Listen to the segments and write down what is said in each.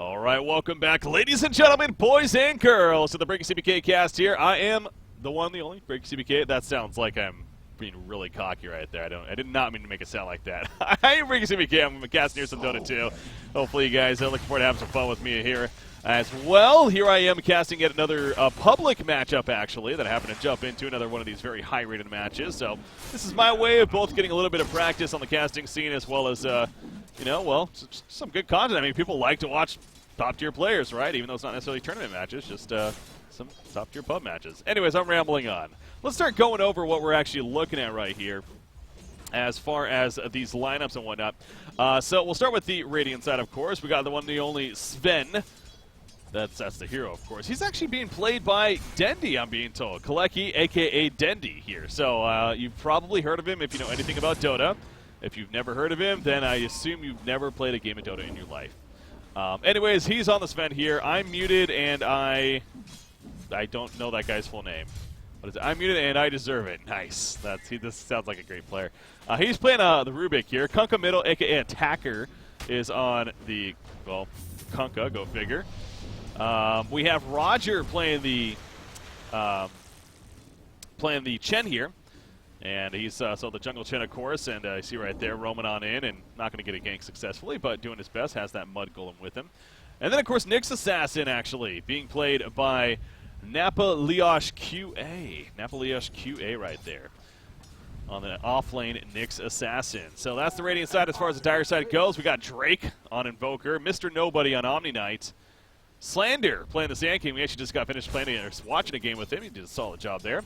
All right, welcome back, ladies and gentlemen, boys and girls, to the Breaking CBK cast here. I am the one, the only Breaking CBK. That sounds like I'm being really cocky right there. I did not mean to make it sound like that. I am Breaking CBK. I'm casting here some Dota 2. Hopefully, you guys are looking forward to having some fun with me here as well. Here I am casting yet another public matchup, actually, that I happen to jump into, another one of these very high-rated matches. So this is my way of both getting a little bit of practice on the casting scene as well as some good content. I mean, people like to watch top-tier players, right? Even though it's not necessarily tournament matches, just some top-tier pub matches. Anyways, I'm rambling on. Let's start going over what we're actually looking at right here as far as these lineups and whatnot. So we'll start with the Radiant side, of course. We got the one, the only Sven. That's the hero, of course. He's actually being played by Dendi, I'm being told. Kalecki, a.k.a. Dendi here. So you've probably heard of him if you know anything about Dota. If you've never heard of him, then I assume you've never played a game of Dota in your life. Anyways, he's on the Sven here. I'm muted, and I don't know that guy's full name. What is it? I'm muted, and I deserve it. Nice. This sounds like a great player. He's playing the Rubik here. Kunkka middle, a.k.a. Attacker, is on the, well, Kunkka, go figure. We have Roger playing the Chen here. And he's so the jungle Chen, of course, and you see right there, roaming on in and not going to get a gank successfully, but doing his best, has that mud golem with him. And then, of course, Nyx Assassin, actually, being played by Napaliosh QA. Napaliosh QA right there on the off-lane Nyx Assassin. So that's the Radiant side as far as the Dire side goes. We got Drake on Invoker, Mr. Nobody on Omni Knight. Slander playing the Sand King. We actually just got finished playing watching a game with him. He did a solid job there.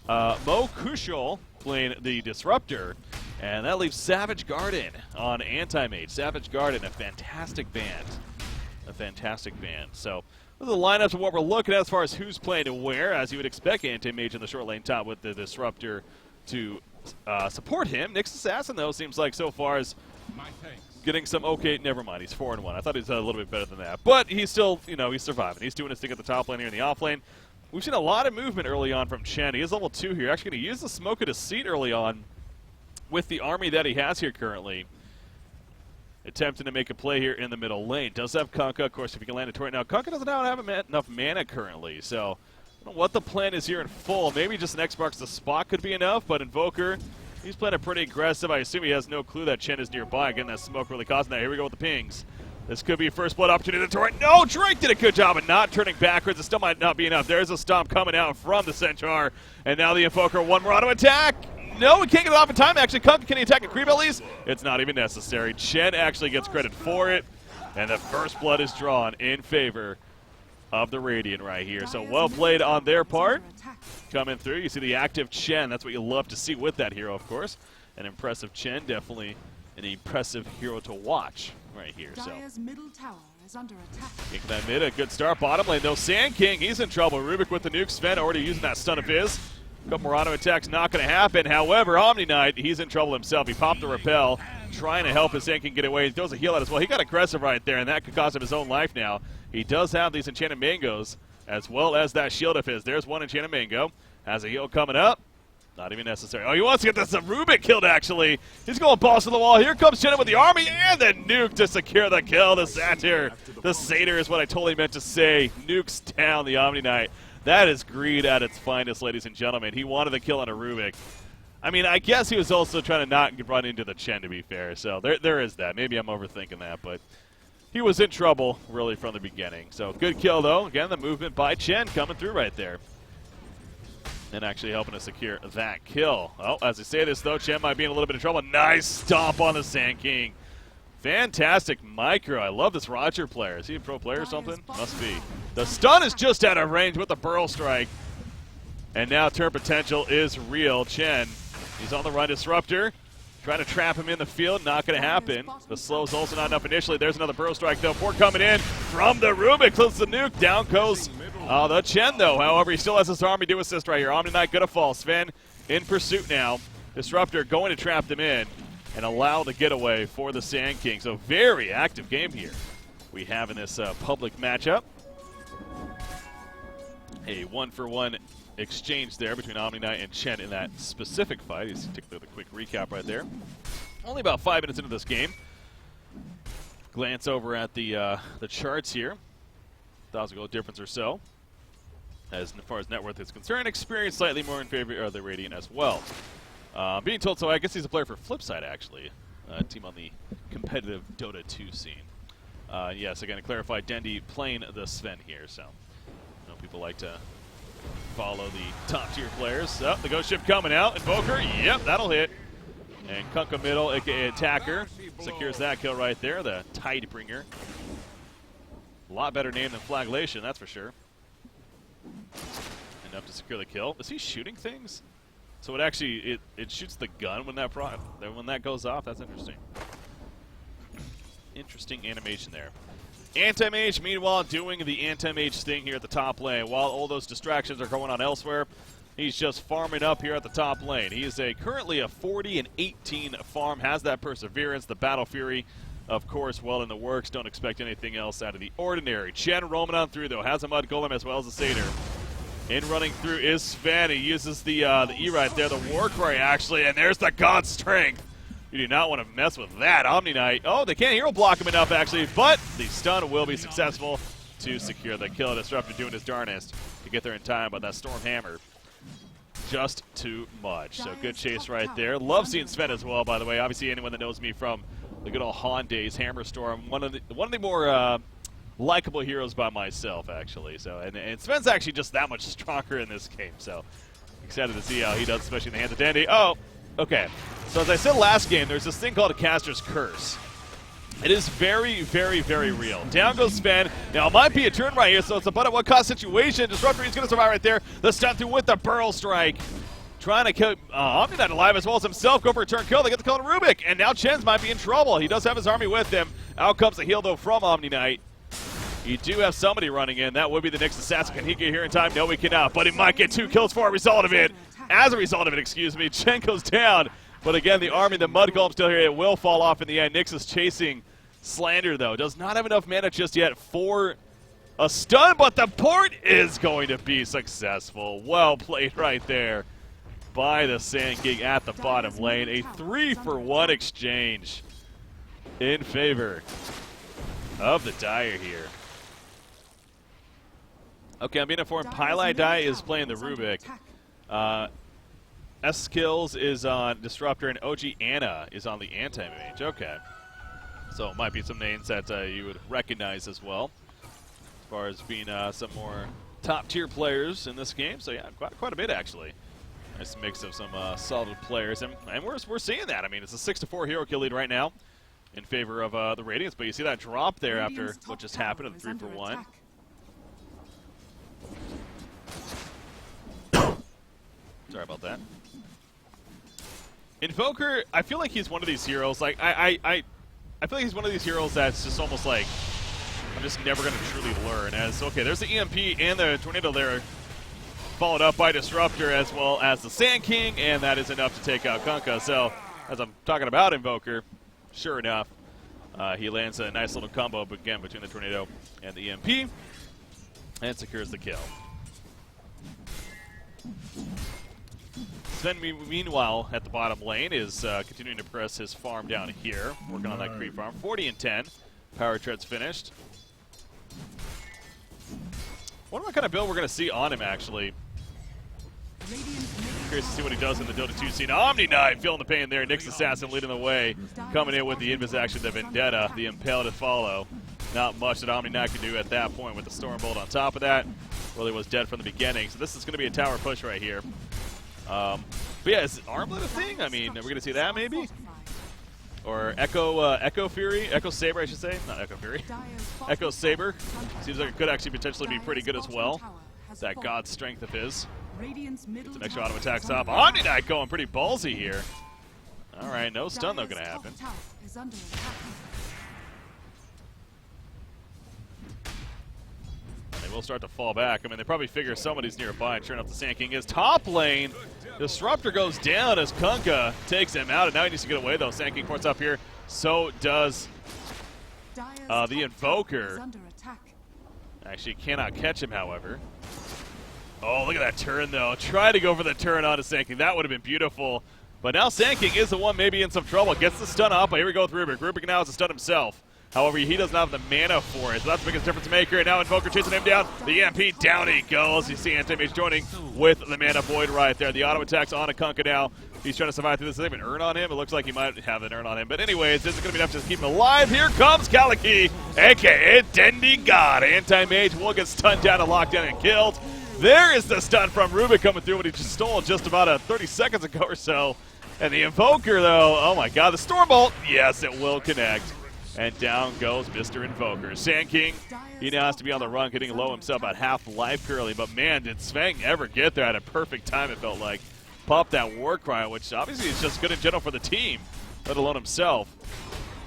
Mo Kushal playing the Disruptor. And that leaves Savage Garden on Anti-Mage. Savage Garden, a fantastic band. A fantastic band. So those are the lineups of what we're looking at as far as who's playing and where. As you would expect, Anti-Mage in the short lane top with the Disruptor to support him. Nyx Assassin, though, seems like so far is getting some okay. Never mind, he's 4-1. I thought he was a little bit better than that, but he's still, he's surviving. He's doing his thing at the top lane here in the off lane. We've seen a lot of movement early on from Chen. He is level 2 here. Actually, going to use the smoke of deceit early on with the army that he has here currently. Attempting to make a play here in the middle lane. Does have Kunkka, of course, if he can land a torrent. Now, Kunkka doesn't have enough mana currently, so I don't know what the plan is here in full. Maybe just an X marks the spot could be enough, but Invoker, he's playing it pretty aggressive. I assume he has no clue that Chen is nearby. Again, that smoke really causing that. Here we go with the pings. This could be first blood opportunity to the torrent. No, Drake did a good job of not turning backwards. It still might not be enough. There's a stomp coming out from the Centaur. And now the Invoker, one more auto attack. No, we can't get it off in time. Actually, Kunkka, can he attack a creep at least? It's not even necessary. Chen actually gets credit for it. And the first blood is drawn in favor of the Radiant right here. So well played on their part. Coming through. You see the active Chen. That's what you love to see with that hero, of course. An impressive Chen. Definitely an impressive hero to watch right here. So middle tower is under attack. Kick that mid. A good start. Bottom lane, though. Sand King, he's in trouble. Rubik with the nuke. Sven already using that stun of his. A couple more auto attacks not going to happen. However, Omni Knight, he's in trouble himself. He popped the repel, trying to help his Sand King get away. He throws a heal out as well. He got aggressive right there, and that could cost him his own life now. He does have these enchanted mangoes, as well as that shield of his. There's one enchanted mango. Has a heal coming up. Not even necessary. Oh, he wants to get this Rubik killed, actually. He's going balls to the wall. Here comes Chen with the army, and the nuke to secure the kill. The Satyr. The Satyr is what I totally meant to say. Nukes down the Omni Knight. That is greed at its finest, ladies and gentlemen. He wanted the kill on a Rubik. I mean, I guess he was also trying to not run into the Chen, to be fair. So there is that. Maybe I'm overthinking that, but he was in trouble, really, from the beginning. So good kill, though. Again, the movement by Chen coming through right there. And actually helping to secure that kill. Oh, as I say this, though, Chen might be in a little bit of trouble. Nice stomp on the Sand King. Fantastic micro. I love this Roger player. Is he a pro player or something? Must be. The stun is just out of range with the Burl Strike. And now turn potential is real. Chen, he's on the run. Disruptor. Trying to trap him in the field. Not going to happen. The slow's also not enough initially. There's another Burl Strike, though. Four coming in from the Rubik. Closes the nuke. Down goes the Chen, though. However, he still has his army to assist right here. Omni Knight gonna fall. Sven in pursuit now. Disruptor going to trap them in and allow the getaway for the Sand King. So very active game here we have in this public matchup. A 1-for-1 exchange there between Omni Knight and Chen in that specific fight. He's took the quick recap right there. Only about 5 minutes into this game. Glance over at the charts here. 1,000 gold difference or so. As far as net worth is concerned, experience slightly more in favor of the Radiant as well. Being told so, I guess he's a player for Flipside, actually. Team on the competitive Dota 2 scene. Yes, again, to clarify, Dendi playing the Sven here, so I know people like to follow the top-tier players. Oh, the Ghost Ship coming out. Invoker, yep, that'll hit. And Kunkka middle, a.k.a. Attacker, secures that kill right there, the Tidebringer. A lot better name than Flagellation, that's for sure. Enough to secure the kill. Is he shooting things? So it actually it shoots the gun when that goes off. That's interesting. Interesting animation there. Anti-Mage, meanwhile, doing the Anti-Mage thing here at the top lane. While all those distractions are going on elsewhere, he's just farming up here at the top lane. He is currently a 40-18 farm, has that Perseverance, the Battle Fury, of course, well in the works. Don't expect anything else out of the ordinary. Chen roaming on through, though, has a Mud Golem as well as a Satyr. In running through is Sven. He uses the E right there, the Warcry, actually, and there's the God Strength. You do not want to mess with that. Omni Knight. Oh, they can't hero block him enough, actually, but the stun will be successful to secure the kill. Disruptor doing his darnest to get there in time, but that Storm Hammer, just too much. So good chase right there. Love seeing Sven as well, by the way. Obviously, anyone that knows me from the good old Han days, Hammer Storm, one of the more likable heroes by myself, actually. So and Sven's actually just that much stronger in this game. So excited to see how he does, especially in the hands of Dendi. Oh, okay. So as I said last game, there's this thing called a caster's curse. It is very, very, very real. Down goes Sven. Now, it might be a turn right here, so it's a but at what cost situation. Disruptor, he's going to survive right there. The stun through with the Burl Strike. Trying to keep Omni Knight alive as well as himself. Go for a turn kill. They get the kill on Rubik. And now Chen's might be in trouble. He does have his army with him. Out comes the heal, though, from Omni Knight. You do have somebody running in. That would be the next assassin. Can he get here in time? No, he cannot. But he might get 2 kills for a result of it. As a result of it, excuse me, Chen goes down. But again, the army, the Mud Golem still here. It will fall off in the end. Nyx is chasing Slander, though. Does not have enough mana just yet for a stun, but the port is going to be successful. Well played right there by the Sand King at the bottom lane. A 3-for-1 exchange in favor of the Dire here. Okay, I'm being informed pieliedie is playing the Rubik. S-Kills is on Disruptor, and OG Anna is on the Anti-Mage. Okay. So it might be some names that you would recognize as well, as far as being some more top-tier players in this game. So yeah, quite a bit, actually. Nice mix of some solid players, and we're seeing that. I mean, it's a 6-4 hero kill lead right now in favor of the Radiants, but you see that drop there after what just happened at 3-for-1. Sorry about that. Invoker, I feel like he's one of these heroes. Like I feel like he's one of these heroes that's just almost like I'm just never going to truly learn. As okay, there's the EMP and the Tornado there, followed up by Disruptor as well as the Sand King, and that is enough to take out Kunkka. So as I'm talking about Invoker, sure enough, he lands a nice little combo again between the Tornado and the EMP, and secures the kill. Sven, meanwhile, at the bottom lane, is continuing to press his farm down here, working on that creep farm. 40-10. Power Tread's finished. Wonder what kind of build we're going to see on him, actually. Curious to see what he does in the Dota 2 scene. Omni Knight feeling the pain there. Nyx Assassin leading the way. Coming in with the Invis action, the Vendetta, the Impale to follow. Not much that Omni Knight can do at that point with the Stormbolt on top of that. Really was dead from the beginning. So this is going to be a tower push right here. But yeah, is Armlet a thing? I mean, are we going to see that maybe? Or Echo Fury? Echo Saber, I should say. Not Echo Fury. Echo Saber. Seems like it could actually potentially be pretty good as well. That God Strength of his. Gets an extra auto attacks off. Omni Knight going pretty ballsy here. Alright, no stun though going to happen. They will start to fall back. I mean, they probably figure somebody's nearby. And sure enough, the Sand King is top lane. Disruptor goes down as Kunkka takes him out, and now he needs to get away, though. Sand King ports up here. So does the Invoker. Actually, cannot catch him, however. Oh, look at that turn, though. Try to go for the turn onto Sand King. That would have been beautiful. But now Sand King is the one maybe in some trouble. Gets the stun up, but here we go with Rubik. Rubik now has to stun himself. However, he does not have the mana for it, so that's the biggest difference maker. And now Invoker chasing him down. The EMP, down he goes. You see Anti-Mage joining with the Mana Void right there. The auto attacks on a Kunkka now. He's trying to survive through this. Does he have an Urn on him? It looks like he might have an Urn on him. But anyways, this is going to be enough to keep him alive. Here comes Kaliki, a.k.a. Dendi God. Anti-Mage will get stunned down and locked down and killed. There is the stun from Rubik coming through what he just stole just about 30 seconds ago or so. And the Invoker, though, oh my god, the Stormbolt, yes, it will connect. And down goes Mr. Invoker. Sand King, he now has to be on the run, getting low himself at half life currently. But man, did Svang ever get there at a perfect time, it felt like. Pop that war cry, which obviously is just good in general for the team, let alone himself.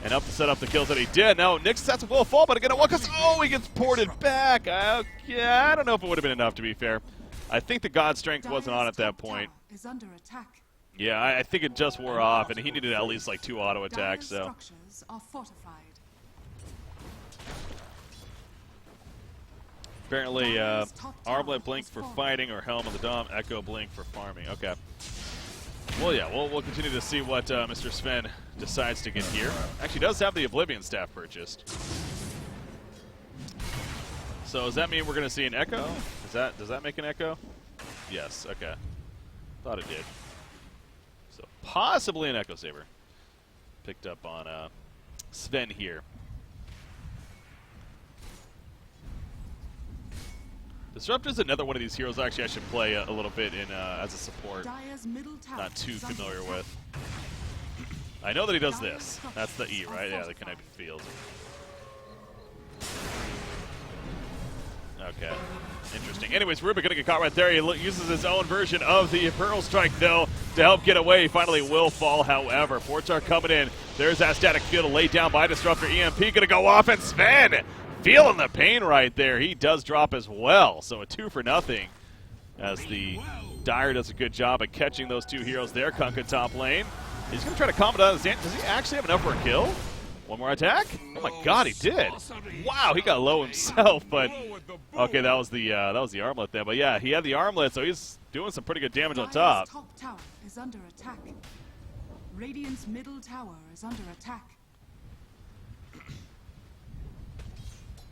And up to set up the kills that he did. Now, Nick's stats will fall, but again, he gets ported back. Yeah, I don't know if it would have been enough, to be fair. I think the God Strength wasn't on at that point. Is under attack. Yeah, I think it just wore off, and he needed at least like 2 auto attacks. So Structures are fortified. apparently, Armlet Blink for fighting, or Helm of the Dom, Echo Blink for farming. Okay. Well, yeah, we'll continue to see what Mr. Sven decides to get here. Actually, does have the Oblivion Staff purchased. So does that mean we're going to see an Echo? Does that make an Echo? Yes. Okay. Thought it did. So possibly an Echo Saber. Picked up on Sven here. Disruptor's another one of these heroes actually I should play a little bit in as a support. Not too familiar with. I know that he does this. That's the E, right? Yeah, the connected field. Okay. Interesting. Anyways, Rubik gonna get caught right there. He uses his own version of the Pearl Strike, though, to help get away. He finally will fall, however. Fortar coming in. There's that static field laid down by Disruptor. EMP gonna go off, and Sven feeling the pain right there. He does drop as well. So a 2 for nothing as the Dire does a good job at catching those 2 heroes there. Kunkka top lane. He's gonna try to combo down his hand. Does he actually have enough for a kill? One more attack? Oh my god, he did. Wow, he got low himself, but okay, that was the armlet there. But yeah, he had the armlet, so he's doing some pretty good damage on top. Top tower is under attack. Radiant's middle tower is under attack.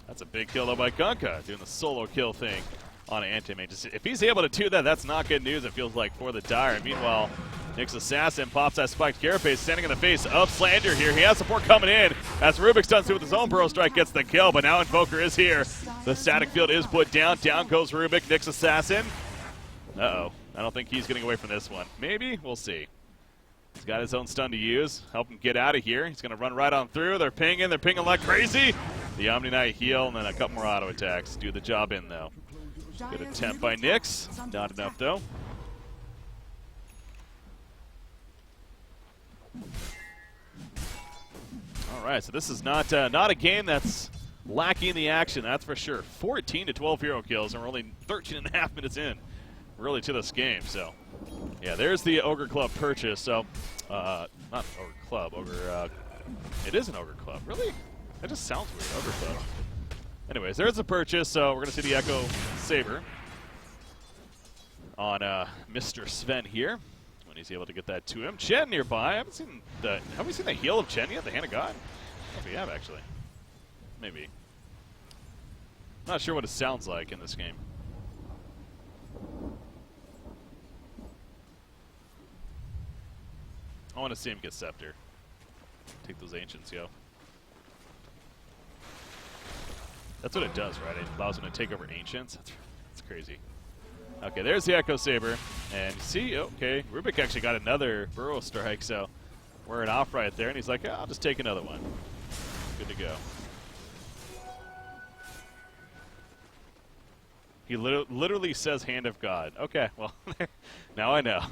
That's a big kill though by Kunkka, doing the solo kill thing on Anti-Mage. If he's able to do that, that's not good news, it feels like, for the Dire. Meanwhile, Nick's Assassin pops that spiked carapace, standing in the face of Slander here. He has support coming in as Rubik stuns through with his own Burrow Strike, gets the kill, but now Invoker is here. The static field is put down. Down goes Rubik. Nick's Assassin. Uh-oh. I don't think he's getting away from this one. Maybe? We'll see. He's got his own stun to use. Help him get out of here. He's going to run right on through. They're pinging like crazy. The Omni Knight heal, and then a couple more auto attacks. Do the job in, though. Good attempt by Nyx. Not enough, though. All right, so this is not a game that's lacking the action, that's for sure. 14 to 12 hero kills, and we're only 13 and a half minutes in, really, to this game. So, yeah, there's the Ogre Club purchase. So, not Ogre Club, Ogre. It is an Ogre Club, really? That just sounds weird, Ogre Club. Anyways, there's the purchase. So we're gonna see the Echo Saber on Mr. Sven here when he's able to get that to him. Chen nearby. Have we seen the heal of Chen yet? The Hand of God? I don't know if we have, actually. Maybe. Not sure what it sounds like in this game. I want to see him get Scepter. Take those Ancients, yo. That's what it does, right? It allows him to take over Ancients. That's crazy. Okay, there's the Echo Saber. And see, okay, Rubik actually got another Burrow Strike, so we're off right there. And he's like, yeah, I'll just take another one. Good to go. He literally says Hand of God. Okay, well, now I know.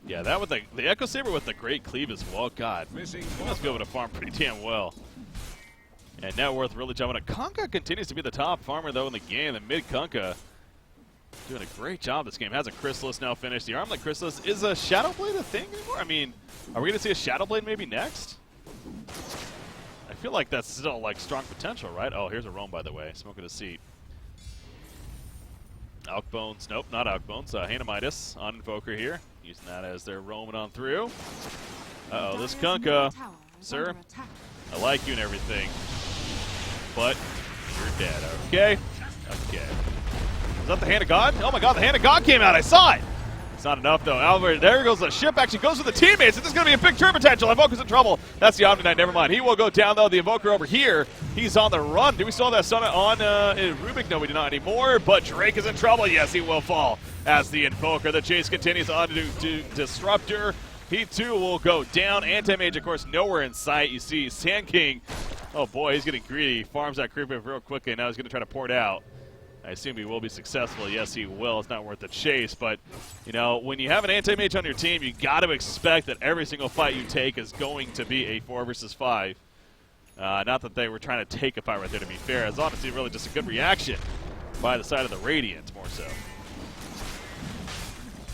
Yeah, that with the Echo Saber with the great cleave as well. God, he must be able to farm pretty damn well. And net worth really jumping. Kunkka continues to be the top farmer though in the game. The mid Kunkka Doing a great job this game. Has a Chrysalis now finished. The Armlet Chrysalis. Is a Shadow Blade a thing anymore? I mean, are we going to see a Shadow Blade maybe next? I feel like that's still like strong potential, right? Oh, here's a roam, by the way. Smoking a seat. Alk Bones. Nope, not Alk Bones. Hanamitis on Invoker here. Using that as they're roaming on through. Uh-oh, this Kunkka. Sir, I like you and everything. But you're dead, okay? Okay. Is that the Hand of God? Oh my god, the Hand of God came out. I saw it. It's not enough, though. Albert, there goes the ship. Actually goes with the teammates. This is going to be a big turn potential. Invoker's in trouble. That's the Omni Knight. Never mind. He will go down, though. The Invoker over here. He's on the run. Do we still have that Sun on Rubik? No, we do not anymore. But Drake is in trouble. Yes, he will fall as the Invoker. The chase continues on to Disruptor. He, too, will go down. Anti-Mage, of course, nowhere in sight. You see Sand King. Oh, boy, he's getting greedy. He farms that creep real quickly. Now he's going to try to pour it out. I assume he will be successful. Yes, he will. It's not worth the chase. But, you know, when you have an anti-mage on your team, you got to expect that every single fight you take is going to be a 4 versus 5. Not that they were trying to take a fight right there, to be fair. It's honestly really just a good reaction by the side of the Radiant, more so.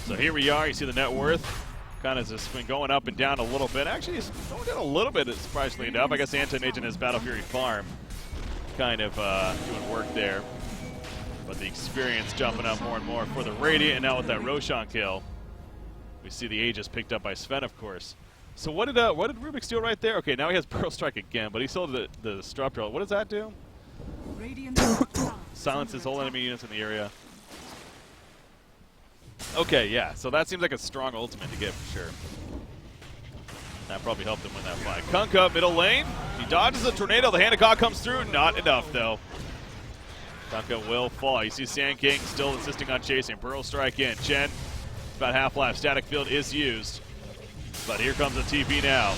So here we are. You see the net worth. Kind of just been going up and down a little bit. Actually, it's going down a little bit, surprisingly enough. I guess anti-mage and his Battle Fury farm kind of doing work there. But the experience jumping up more and more for the Radiant, and now with that Roshan kill, we see the Aegis picked up by Sven, of course. So what did Rubik steal right there? Okay, now he has Pearl Strike again, but he still the Disruptor. What does that do? Silences all enemy units in the area. Okay, yeah, so that seems like a strong ultimate to get for sure. That probably helped him win that fight. Kunkka, middle lane. He dodges a tornado. The Hand of God comes through. Not enough, though. Kunkka will fall. You see Sand King still insisting on chasing. Pearl Strike in. Chen, about half-life. Static Field is used. But here comes the TP now.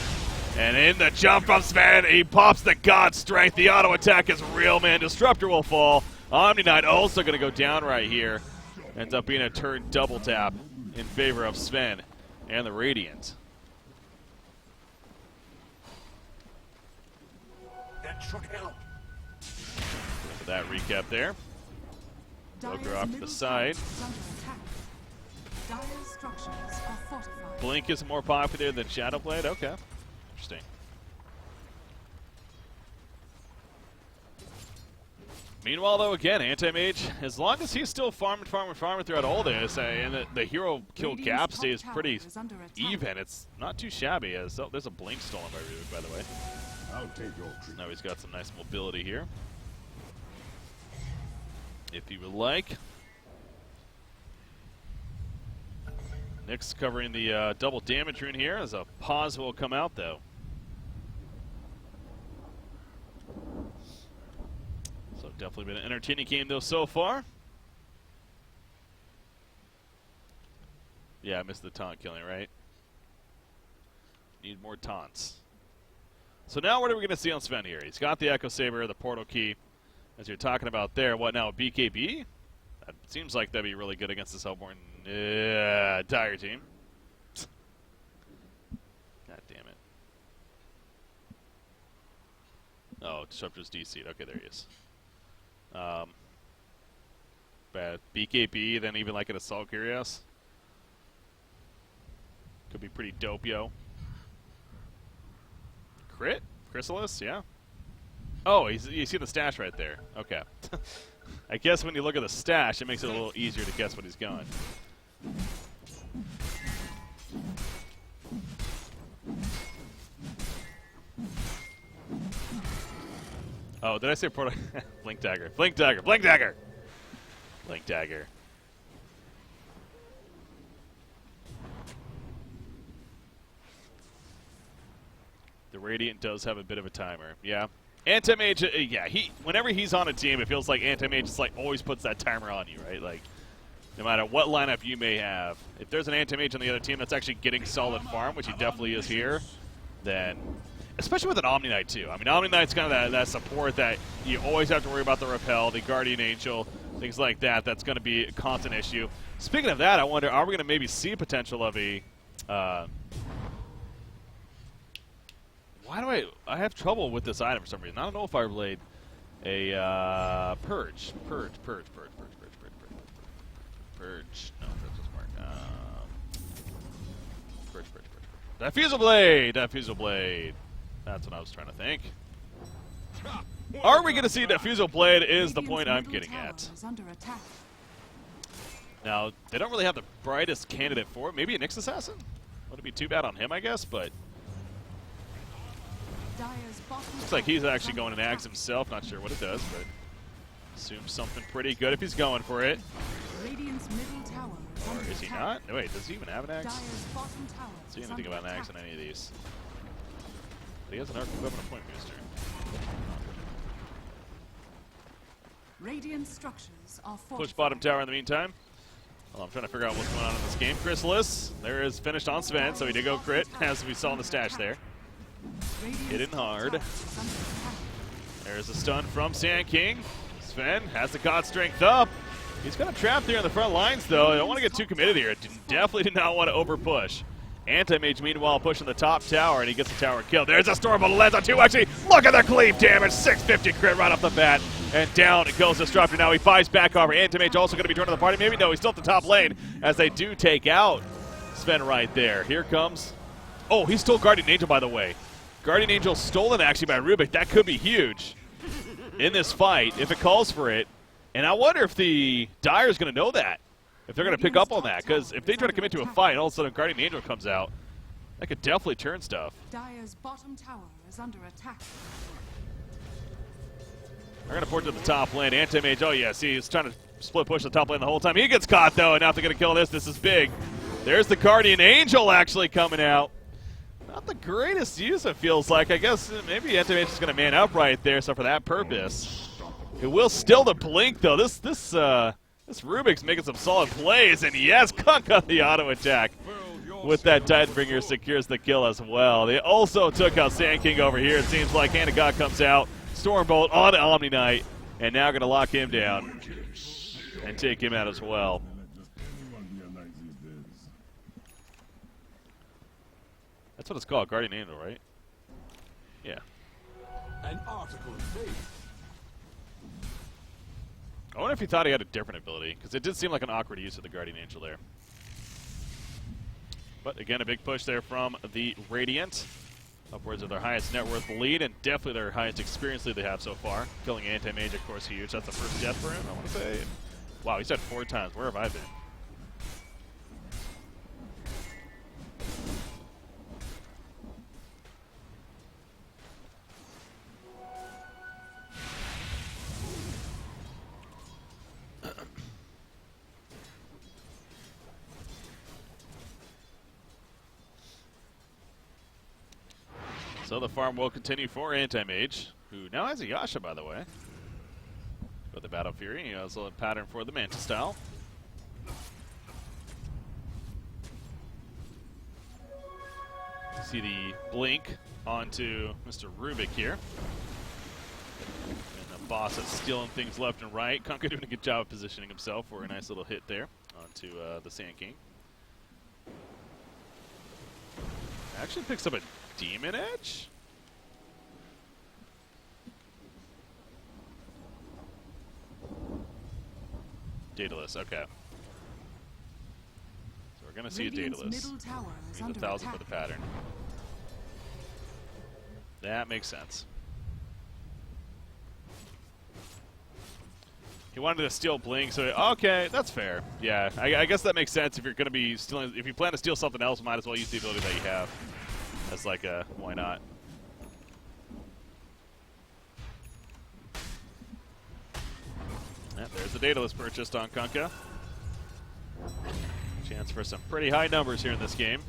And in the jump from Sven, he pops the God Strength. The auto attack is real, man. Disruptor will fall. Omni Knight also going to go down right here. Ends up being a turn double tap in favor of Sven and the Radiant. That should help. For that recap there. Joker off to the side. Blink is more popular than Shadow Blade? Okay. Interesting. Meanwhile, though, again, Anti-Mage, as long as he's still farming throughout all this, and the hero kill gap stays pretty even, it's not too shabby. As there's a Blink stolen by Rubik, by the way. I'll take your treat. Now he's got some nice mobility here. If he would like. Nyx covering the double damage rune here as a pause will come out, though. So definitely been an entertaining game, though, so far. Yeah, I missed the taunt killing, right? Need more taunts. So now what are we going to see on Sven here? He's got the Echo Saber, the Portal Key, as you're talking about there. What now, BKB? That seems like that'd be really good against this Hellborn Dire team. God damn it. Oh, Disruptor's DC'd. Okay, there he is. Bad. BKB, then even like an Assault Curious. Could be pretty dope, yo. Crit? Chrysalis? Yeah. Oh, you see the stash right there. Okay. I guess when you look at the stash, it makes it a little easier to guess what he's going. Oh, did I say Portal? Blink Dagger. Blink Dagger. Blink Dagger! Blink Dagger. The Radiant does have a bit of a timer. Yeah. Anti-Mage, yeah, whenever he's on a team, it feels like Anti-Mage just like always puts that timer on you, right? Like, no matter what lineup you may have, if there's an Anti-Mage on the other team that's actually getting solid farm, which he definitely is here, then, especially with an Omni Knight too. I mean, Omni Knight's kind of that support that you always have to worry about the Repel, the Guardian Angel, things like that. That's going to be a constant issue. Speaking of that, I wonder, are we going to maybe see potential of a... why do I have trouble with this item for some reason? I don't know if I played a Purge. Purge. No, Purge doesn't work. Purge. Diffusal Blade! Diffusal Blade. That's what I was trying to think. Are we going to see Diffusal Blade is the point I'm getting at. Now, they don't really have the brightest candidate for it. Maybe a Nyx Assassin? Wouldn't be too bad on him, I guess, but looks like he's actually going to Axe himself. Not sure what it does, but assume something pretty good if he's going for it. Or is he not? No, wait, does he even have an Axe? See anything about an Axe on any of these? But he has an arc weapon and point booster. Radiant structures are Push bottom tower in the meantime. Well, I'm trying to figure out what's going on in this game. Chrysalis, there is finished on Sven, so he did go crit, as we saw in the stash there. Hit in hard. There's a stun from Sand King. Sven has the God Strength up. He's got a trap there in the front lines, though. I don't want to get too committed here. Definitely did not want to over-push. Anti-Mage, meanwhile, pushing the top tower, and he gets the tower killed. There's a Stormbolt lands on 2, actually. Look at the cleave damage. 650 crit right off the bat. And down it goes Disruptor. Now he buys back over. Anti-Mage also going to be joined to the party. Maybe no, he's still at the top lane, as they do take out Sven right there. Here comes... Oh, he stole Guardian Angel, by the way. Guardian Angel stolen, actually, by Rubik. That could be huge in this fight, if it calls for it. And I wonder if the Dire's going to know that. If they're going to pick up on that, because if they try to commit to a fight, all of a sudden Guardian Angel comes out, that could definitely turn stuff. Dire's bottom tower is under attack. They're going to port to the top lane. Anti-Mage, oh yeah, see, he's trying to split push the top lane the whole time. He gets caught, though, and now they're going to kill this. This is big. There's the Guardian Angel actually coming out. Not the greatest use, it feels like. I guess maybe Anti-Mage is going to man up right there, so for that purpose. It will still the blink, though. This Rubik's making some solid plays, and yes, Kunkka the auto attack with that Titanbringer secures the kill as well. They also took out Sand King over here. It seems like Hand of God comes out, Stormbolt on Omni Knight, and now going to lock him down and take him out as well. That's what it's called, Guardian Angel, right? Yeah. An article of faith. I wonder if he thought he had a different ability, because it did seem like an awkward use of the Guardian Angel there. But again, a big push there from the Radiant. Upwards of their highest net worth lead, and definitely their highest experience lead they have so far. Killing Anti-Mage, of course, huge. That's the first death for him, I want to say. Wow, he said 4 times. Where have I been? So the farm will continue for Anti-Mage, who now has a Yasha, by the way. With the Battle Fury, he has a pattern for the Manta style. See the blink onto Mr. Rubik here. And the boss is stealing things left and right. Kunkka doing a good job of positioning himself for a nice little hit there onto the Sand King. Actually picks up a Demon Edge? Daedalus, okay. So we're going to see a Daedalus. Use 1,000 for the pattern. That makes sense. He wanted to steal Blink, so okay, that's fair. Yeah, I guess that makes sense. If you're going to be stealing, if you plan to steal something else, might as well use the ability that you have. That's like a why not? Yeah, there's the Daedalus purchased on Kunkka. Chance for some pretty high numbers here in this game.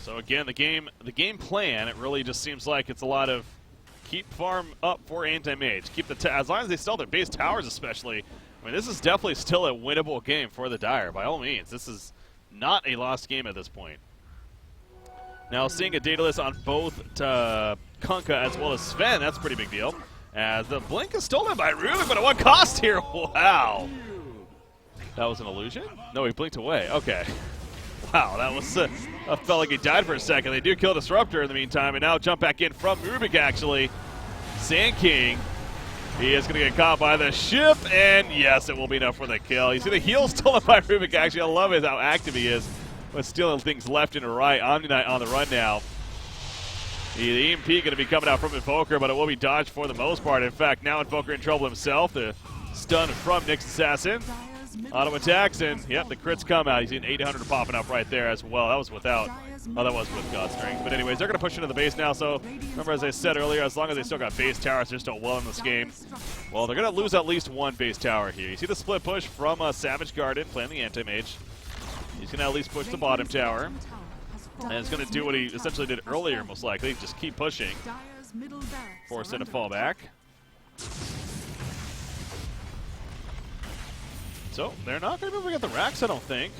So again, the game plan, it really just seems like it's a lot of keep farm up for Anti-Mage. Keep the as long as they sell their base towers, especially. I mean, this is definitely still a winnable game for the Dire. By all means, this is not a lost game at this point. Now, seeing a Daedalus on both Kunkka as well as Sven, that's a pretty big deal. As the Blink is stolen by Rubik, but at what cost here? Wow. That was an illusion? No, he blinked away. Okay. Wow, that was I felt like he died for a second. They do kill Disruptor in the meantime, and now jump back in from Rubik, actually. Sand King, he is going to get caught by the ship, and yes, it will be enough for the kill. You see the heal stolen by Rubik, actually. I love it how active he is with stealing things left and right. Omni Knight on the run now. The EMP going to be coming out from Invoker, but it will be dodged for the most part. In fact, now Invoker in trouble himself. The stun from Nyx Assassin. Auto attacks, and yep, the crits come out. You see an 800 popping up right there as well. That was without. Oh, that was with God Strength. But anyways, they're going to push into the base now. So remember, as I said earlier, as long as they still got base towers, they're still well in this game. Well, they're going to lose at least one base tower here. You see the split push from Savage Garden playing the Anti-Mage. He's going to at least push the bottom tower. And it's going to do what he essentially did earlier, most likely. Just keep pushing. Force it to fall back. So, they're not going to be able to get the racks, I don't think.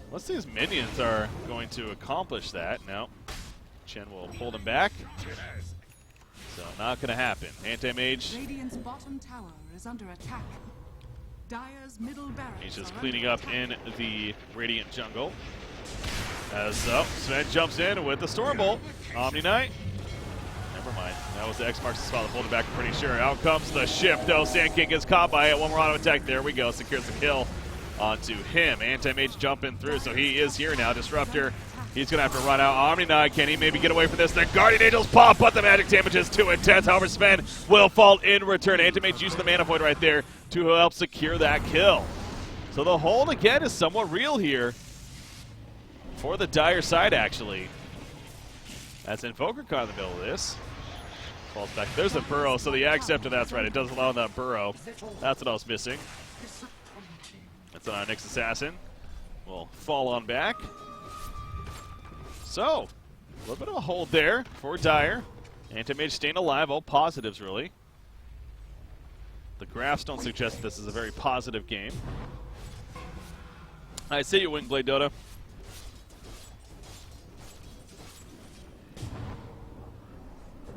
Unless these minions are going to accomplish that. No. Chen will pull them back. So, not going to happen. Anti-Mage. Radiant's bottom tower is under attack. Dire's middle barracks. He's just cleaning up in the Radiant jungle. As Sven jumps in with the Stormbolt. Omni Knight. Never mind. That was the X marks the spot that pulled it back, I'm pretty sure. Out comes the ship, though. Sand King gets caught by it. One more auto attack. There we go. Secures the kill onto him. Anti-Mage jumping through, so he is here now. Disruptor. He's going to have to run out. Omni Knight, can he maybe get away from this? The Guardian Angels pop, but the magic damage is too intense. However, Sven will fall in return. Anti-Mage using the Mana Void right there to help secure that kill. So the hold, again, is somewhat real here for the Dire side, actually. That's Invoker caught in the middle of this. Falls back. There's the burrow, so the accept, that's right. It does allow that burrow. That's what I was missing. That's on our Nyx Assassin. Will fall on back. So, a little bit of a hold there for Dire. Anti-Mage staying alive, all positives, really. The graphs don't suggest that this is a very positive game. I see you, Wingblade Dota.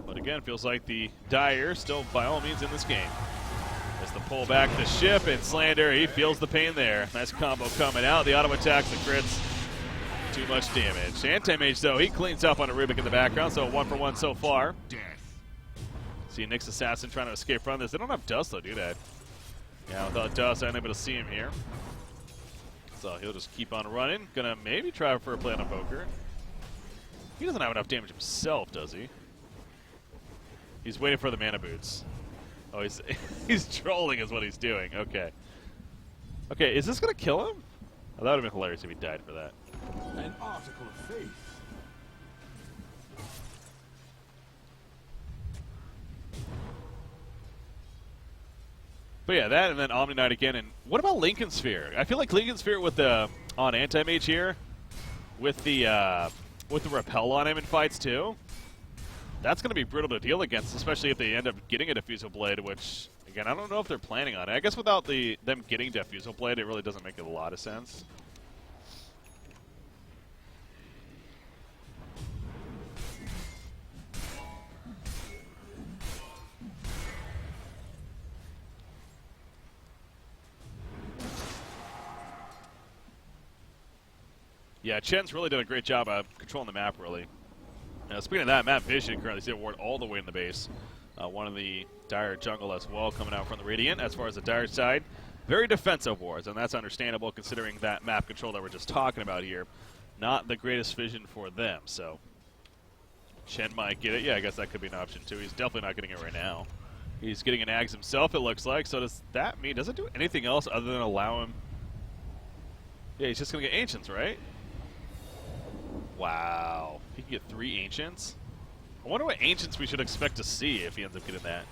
But again, feels like the Dire still, by all means, in this game. As the pull back the ship, and Slander, he feels the pain there. Nice combo coming out. The auto attacks, the crits. Too much damage. Anti-Mage, though, he cleans up on a Rubik in the background, so 1-for-1 so far. See Nyx Assassin trying to escape from this. They don't have dust, though, do they? Yeah, without dust, I'm unable to see him here. So he'll just keep on running. Gonna maybe try for a play on Invoker. He doesn't have enough damage himself, does he? He's waiting for the mana boots. Oh, he's trolling is what he's doing. Okay. Okay, is this going to kill him? Oh, that would have been hilarious if he died for that. An article of faith. But yeah, that and then Omni Knight again. And what about Lincoln Sphere? I feel like Lincoln Sphere with the on Anti-Mage here, with the repel on him in fights too. That's going to be brutal to deal against, especially if they end up getting a Diffusal Blade, which, again, I don't know if they're planning on it. I guess without them getting Diffusal Blade, it really doesn't make a lot of sense. Yeah, Chen's really done a great job of controlling the map, really. Speaking of that, Map Vision currently sees a ward all the way in the base. One of the Dire jungle as well coming out from the Radiant. As far as the Dire side, very defensive wards, and that's understandable considering that map control that we're just talking about here. Not the greatest vision for them, so Chen might get it. Yeah, I guess that could be an option too. He's definitely not getting it right now. He's getting an Ags himself, it looks like. So does that mean, does it do anything else other than allow him? Yeah, he's just going to get Ancients, right? Wow. He can get 3 Ancients? I wonder what Ancients we should expect to see if he ends up getting that.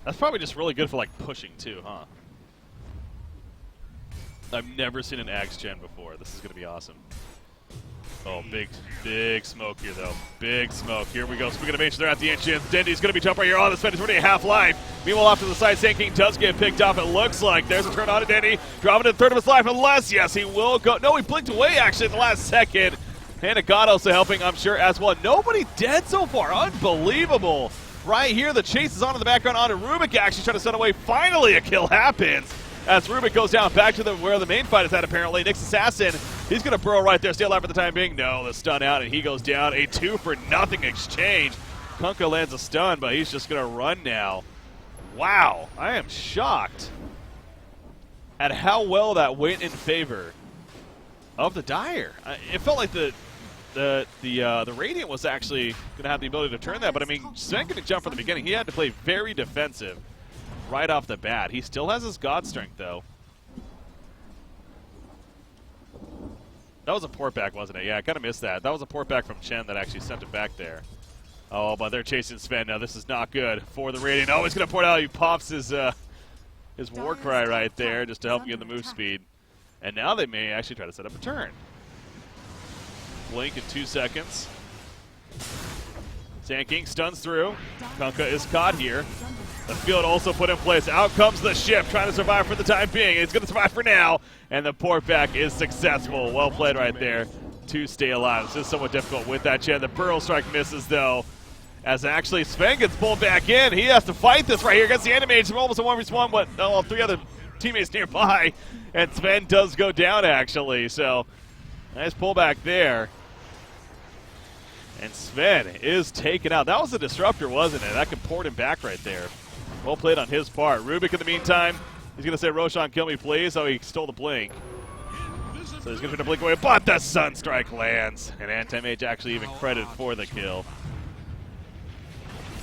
That's probably just really good for, like, pushing, too, huh? I've never seen an Ags gen before. This is going to be awesome. Oh, big smoke here, though. Big smoke. Here we go. Speaking of Ancients, they're at the Ancients. Dendi's going to be jumping right here. Oh, this Sven is already half-life. Meanwhile, off to the side, Sand King does get picked off, it looks like. There's a turn on to Dendi. Dropping to the third of his life, unless, yes, he will go. No, he blinked away, actually, in the last second. And God also helping, I'm sure, as well. Nobody dead so far. Unbelievable. Right here, the chase is on in the background onto Rubik, actually trying to send away. Finally, a kill happens as Rubik goes down back to where the main fight is at, apparently. Nyx Assassin He's going to burrow right there. Stay alive for the time being. No, the stun out, and he goes down. A 2-for-0 exchange. Kunkka lands a stun, but he's just going to run now. Wow, I am shocked at how well that went in favor of the Dire. It felt like the Radiant was actually going to have the ability to turn that, but I mean, Sven couldn't jump from the beginning. He had to play very defensive right off the bat. He still has his God Strength, though. That was a port back, wasn't it? Yeah, I kind of missed that. That was a port back from Chen that actually sent it back there. Oh, but they're chasing Sven now. This is not good for the Radiant. Oh, he's going to port out. He pops his war cry right there just to help him get the move speed. And now they may actually try to set up a turn. Blink in 2 seconds. Sand King stuns through. Kunkka is caught here. The field also put in place. Out comes the ship, trying to survive for the time being. It's going to survive for now, and the port back is successful. Well played right there to stay alive. This is somewhat difficult with that Chen. The Burrow Strike misses, though, as actually Sven gets pulled back in. He has to fight this right here against the Animage. Almost a 1v1, but 3 other teammates nearby, and Sven does go down, actually. So, nice pullback there. And Sven is taken out. That was a disruptor, wasn't it? That could port him back right there. Well played on his part. Rubik, in the meantime, he's going to say, Roshan, kill me, please. Oh, he stole the blink. So he's going to try to blink away, but the Sunstrike lands. And Anti-Mage actually even credited for the kill.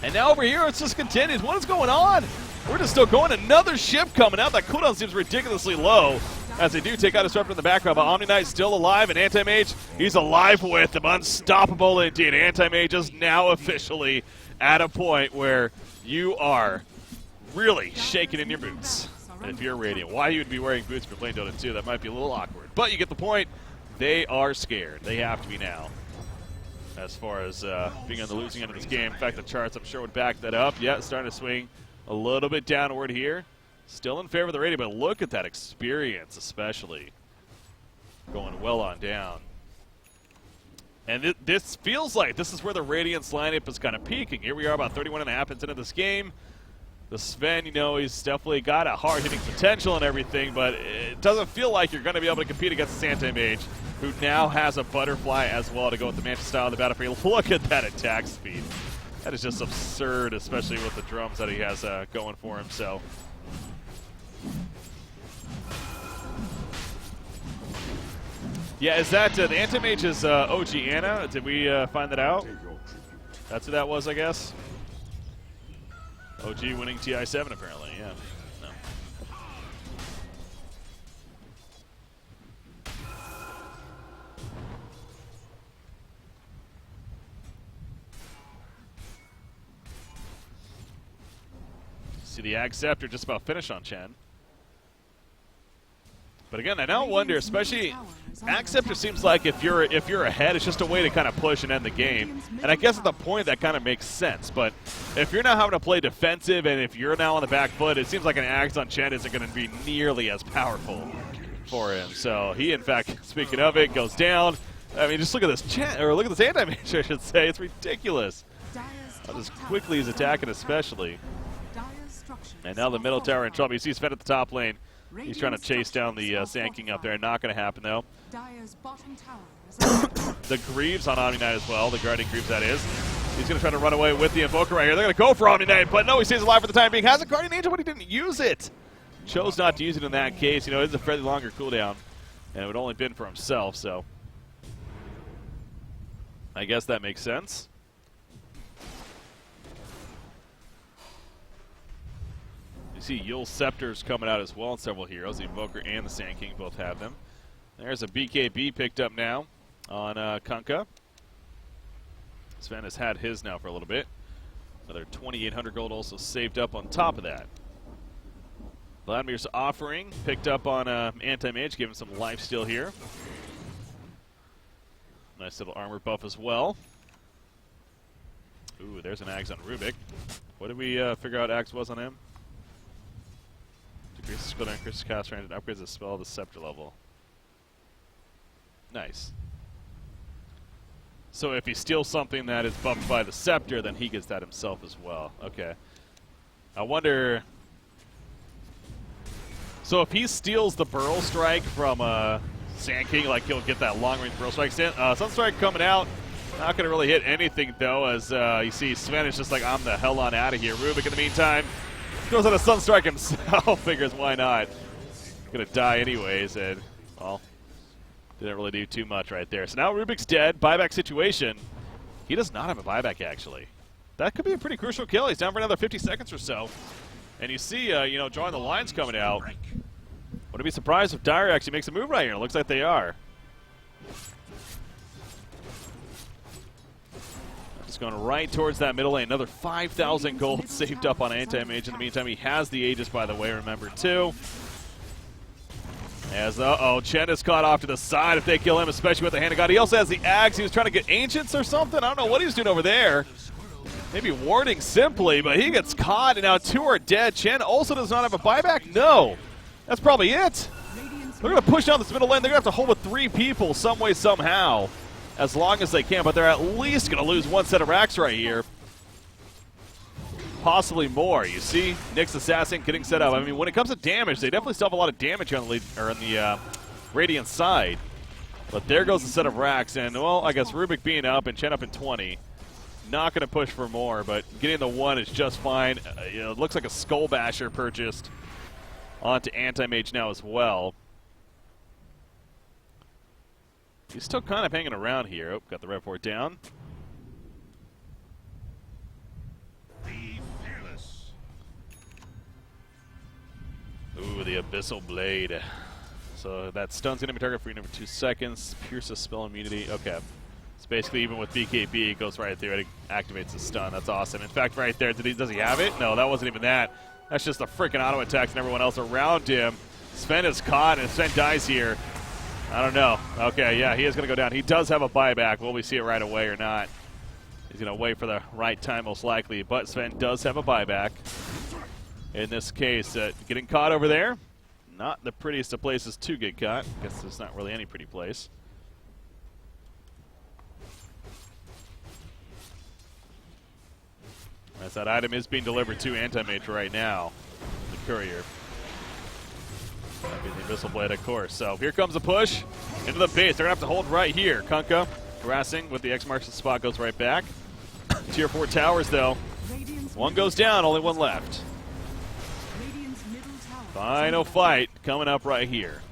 And now over here, it's just continues. What is going on? We're just still going. Another ship coming out. That cooldown seems ridiculously low, as they do take out Disruptor in the background. But Omni Knight's still alive, and Anti-Mage, he's alive with him. Unstoppable indeed. Anti-Mage is now officially at a point where you are really shaking in your boots. And if you're Radiant, why you would be wearing boots for playing Dota 2, that might be a little awkward. But you get the point. They are scared. They have to be now, as far as being on the losing end of this game. In fact, the charts, I'm sure, would back that up. Yeah, starting to swing a little bit downward here. Still in favor of the Radiant, but look at that experience, especially. Going well on down. And this feels like this is where the Radiant's lineup is kind of peaking. Here we are about 31.5 minutes into this game. The Sven, you know, he's definitely got a hard-hitting potential and everything, but it doesn't feel like you're going to be able to compete against the Anti-Mage, who now has a Butterfly as well to go with the Mantis style of the battlefield. Look at that attack speed. That is just absurd, especially with the drums that he has going for him. So, yeah, is that the Anti-Mage's OG Anna? Did we find that out? That's who that was, I guess. OG winning TI7, apparently, yeah. No. See the Ag Scepter just about finish on Chen. But again, I now wonder, especially Ag Scepter seems like if you're ahead, it's just a way to kind of push and end the game. And I guess at the point that kind of makes sense. But if you're now having to play defensive and if you're now on the back foot, it seems like an Axe on Chen isn't going to be nearly as powerful for him. So he, in fact, speaking of it, goes down. I mean, just look at this Chen, or look at this Anti-Mage, I should say. It's ridiculous. How just quickly he's attacking, especially. And now the middle tower in trouble. You see Sven at the top lane. He's trying to chase down the Sand King up there. Not going to happen, though. The Greaves on Omni Knight as well. The Guardian Greaves, that is. He's going to try to run away with the Invoker right here. They're going to go for Omni Knight, but no, he stays alive for the time being. Has a Guardian Angel, but he didn't use it. Chose not to use it in that case. You know, it's a fairly longer cooldown, and it would only been for himself, so I guess that makes sense. See Yule Scepters coming out as well in several heroes. The Invoker and the Sand King both have them. There's a BKB picked up now on Kunkka. Sven has had his now for a little bit. Another 2,800 gold also saved up on top of that. Vladimir's Offering picked up on Anti-Mage, giving some lifesteal here. Nice little armor buff as well. Ooh, there's an Axe on Rubik. What did we figure out Axe was on him? Decreases skill and increases cast range and upgrades the spell to scepter level. Nice. So if he steals something that is buffed by the scepter, then he gets that himself as well. Okay. I wonder. So if he steals the Burrow Strike from Sand King, like he'll get that long-range Bro Strike. Sunstrike coming out. Not going to really hit anything, though, as you see Sven is just like, I'm the hell on out of here. Rubik, in the meantime, throws out a Sunstrike himself. Figures, why not? Going to die anyways, and, well, didn't really do too much right there. So now Rubik's dead. Buyback situation. He does not have a buyback, actually. That could be a pretty crucial kill. He's down for another 50 seconds or so. And you see, you know, drawing the lines coming out. Wouldn't be surprised if Dire actually makes a move right here. It looks like they are. Just going right towards that middle lane. Another 5,000 gold saved up on Anti-Mage. In the meantime, he has the Aegis, by the way, remember, too. As, Chen is caught off to the side if they kill him, especially with the Hand of God. He also has the Axe. He was trying to get Ancients or something. I don't know what he's doing over there. Maybe warding simply, but he gets caught, and now 2 are dead. Chen also does not have a buyback? No. That's probably it. They're going to push down this middle lane. They're going to have to hold with 3 people some way, somehow, as long as they can, but they're at least going to lose 1 set of racks right here. Possibly more. You see Nyx Assassin getting set up. I mean, when it comes to damage, they definitely still have a lot of damage here on the lead, or on the Radiant side. But there goes the set of racks, and, well, I guess Rubik being up and Chen up in 20. Not going to push for more, but getting the 1 is just fine. You know, it looks like a Skull Basher purchased onto Anti-Mage now as well. He's still kind of hanging around here. Oh, got the Rev 4 down. Ooh, the Abyssal Blade. So that stun's going to be targeted for another 2 seconds. Pierces spell immunity. Okay. It's basically even with BKB, it goes right through. It activates the stun. That's awesome. In fact, right there, does he have it? No, that wasn't even that. That's just the freaking auto attacks and everyone else around him. Sven is caught, and Sven dies here. I don't know. Okay, yeah, he is going to go down. He does have a buyback. Will we see it right away or not? He's going to wait for the right time, most likely. But Sven does have a buyback. In this case, getting caught over there. Not the prettiest of places to get caught. I guess there's not really any pretty place. As that item is being delivered to Anti-Mage right now. The courier. That'd be the Abyssal Blade, of course. So here comes a push into the base. They're going to have to hold right here. Kunkka harassing with the X marks the spot, goes right back. Tier 4 towers, though. 1 goes down, only 1 left. Final fight coming up right here.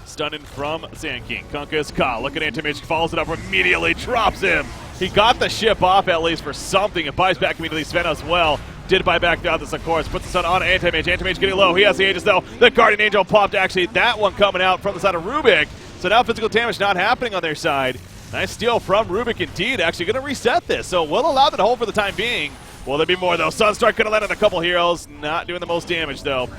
Stunning from Sand King. Kunkka is caught. Look at Anti-Mage, follows it up, immediately drops him. He got the ship off at least for something. It buys back immediately. Sven as well. Did buy back down this, of course. Puts the stun on Anti-Mage. Anti-Mage getting low. He has the Aegis, though. The Guardian Angel popped, actually. That one coming out from the side of Rubik. So now physical damage not happening on their side. Nice steal from Rubik indeed. Actually going to reset this. So we'll allow them to hold for the time being. Will there be more, though? Sunstrike could have landed a couple heroes. Not doing the most damage, though.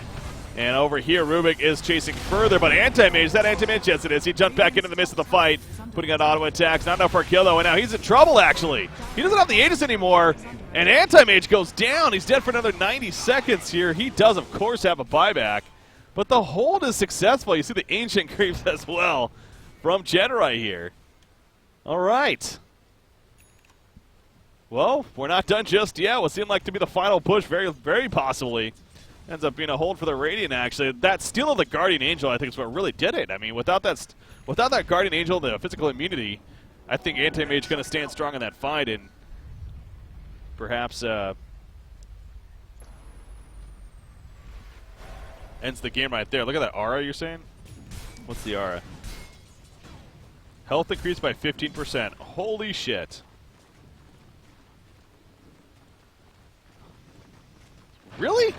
And over here, Rubik is chasing further, but Anti-Mage, is that Anti-Mage? Yes, it is. He jumped back into the midst of the fight, putting out auto attacks. Not enough for a kill, though, and now he's in trouble, actually. He doesn't have the Aegis anymore, and Anti-Mage goes down. He's dead for another 90 seconds here. He does, of course, have a buyback, but the hold is successful. You see the Ancient creeps as well from Chen right here. All right. Well, we're not done just yet. What seemed like to be the final push, very, very possibly. Ends up being a hold for the Radiant, actually. That steal of the Guardian Angel, I think, is what really did it. I mean, without that Guardian Angel, the physical immunity, I think Anti-Mage is going to stand strong in that fight and perhaps ends the game right there. Look at that aura you're saying? What's the aura? Health increased by 15%. Holy shit. Really?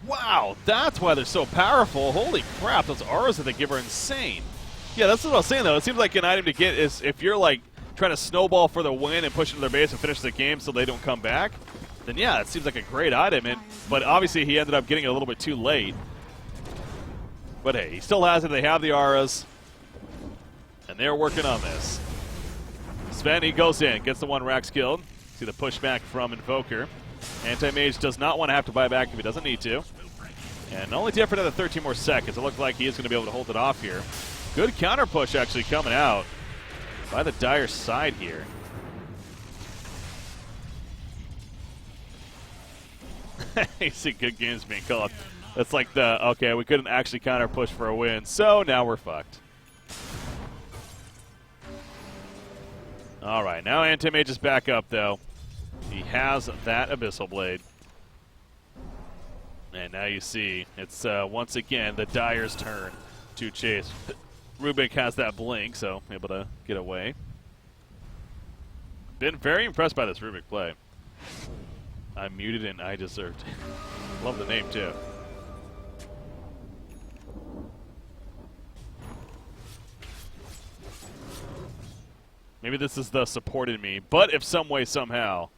Wow, that's why they're so powerful. Holy crap, those auras that they give are insane. Yeah, that's what I was saying, though. It seems like an item to get is if you're, like, trying to snowball for the win and push into their base and finish the game so they don't come back, then, yeah, it seems like a great item. But obviously he ended up getting it a little bit too late. But, hey, he still has it. They have the auras. And they're working on this. Sven, he goes in, gets the 1 Rax killed. See the pushback from Invoker. Anti-Mage does not want to have to buy back if he doesn't need to. And only for another 13 more seconds. It looked like he is going to be able to hold it off here. Good counter push actually coming out by the Dire side here. You see good games being called. That's like okay, we couldn't actually counter push for a win, so now we're fucked. All right, now Anti-Mage is back up, though. He has that Abyssal Blade. And now you see it's once again the Dire's turn to chase. Rubik has that blink, so able to get away. Been very impressed by this Rubik play. I'm muted and I deserved. Love the name, too. Maybe this is the support in me, but if some way, somehow,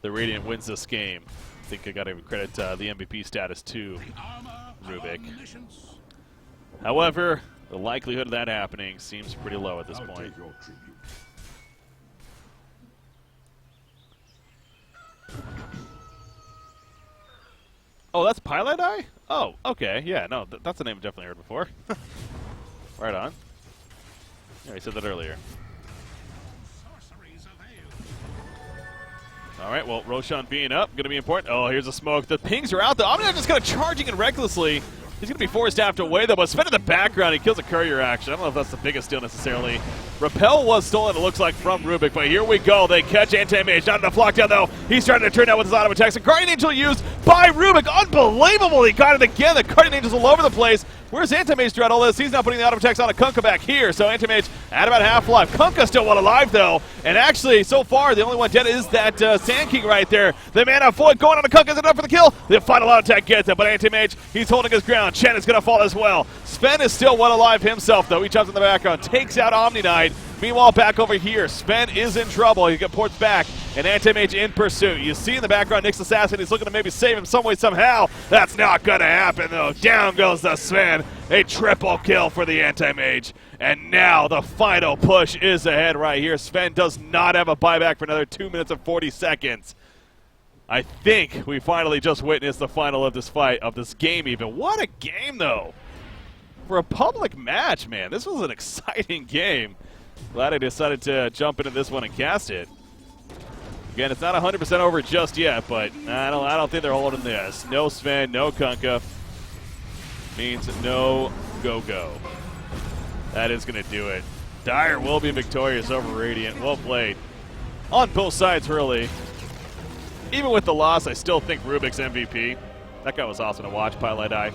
the Radiant wins this game, I think I got to credit the MVP status to Rubik. However, the likelihood of that happening seems pretty low at this point. Oh, that's pieliedie? Oh, okay. Yeah, no, that's a name I've definitely heard before. Right on. Yeah, I said that earlier. All right, well, Roshan being up, going to be important. Oh, here's a smoke. The pings are out, though. Omni just kind of charging in recklessly. He's going to be forced half away, though, but Sven in the background, he kills a courier action. I don't know if that's the biggest steal necessarily. Repel was stolen, it looks like, from Rubik, but here we go. They catch Anti-Mage. Not enough lockdown, though. He's starting to turn out with his auto attacks. A Guardian Angel used by Rubik. Unbelievable. He got it again. The Guardian Angel's all over the place. Where's Anti-Mage throughout all this? He's now putting the auto attacks on a Kunkka back here. So Anti-Mage at about half life. Kunkka still one alive, though. And actually, so far, the only one dead is that Sand King right there. The Mana Void going on a Kunkka is enough for the kill. The final auto attack gets it, but Anti-Mage, he's holding his ground. Chen is going to fall as well. Sven is still one alive himself, though. He jumps in the background, takes out Omni Knight. Meanwhile, back over here, Sven is in trouble. He gets ports back, and Anti-Mage in pursuit. You see in the background, Nyx Assassin, he's looking to maybe save him some way, somehow. That's not going to happen, though. Down goes the Sven. A triple kill for the Anti-Mage. And now the final push is ahead right here. Sven does not have a buyback for another 2 minutes and 40 seconds. I think we finally just witnessed the final of this fight, of this game even. What a game, though. For a public match, man. This was an exciting game. Glad I decided to jump into this one and cast it. Again, it's not 100% over just yet, but I don't think they're holding this. No Sven, no Kunkka. Means no go-go. That is going to do it. Dire will be victorious over Radiant. Well played. On both sides, really. Even with the loss, I still think Rubik's MVP. That guy was awesome to watch, pieliedie.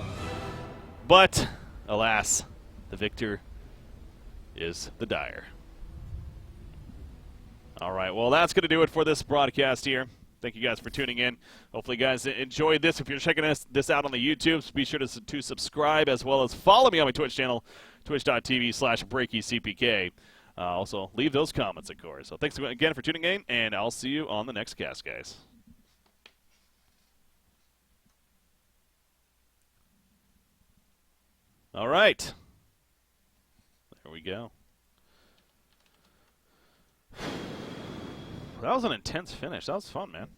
But, alas, the victor is the Dire. All right, well, that's going to do it for this broadcast here. Thank you guys for tuning in. Hopefully, you guys enjoyed this. If you're checking this out on the YouTube, be sure to subscribe as well as follow me on my Twitch channel, twitch.tv/BreakyCPK. Also, leave those comments, of course. So thanks again for tuning in, and I'll see you on the next cast, guys. All right. There we go. That was an intense finish. That was fun, man.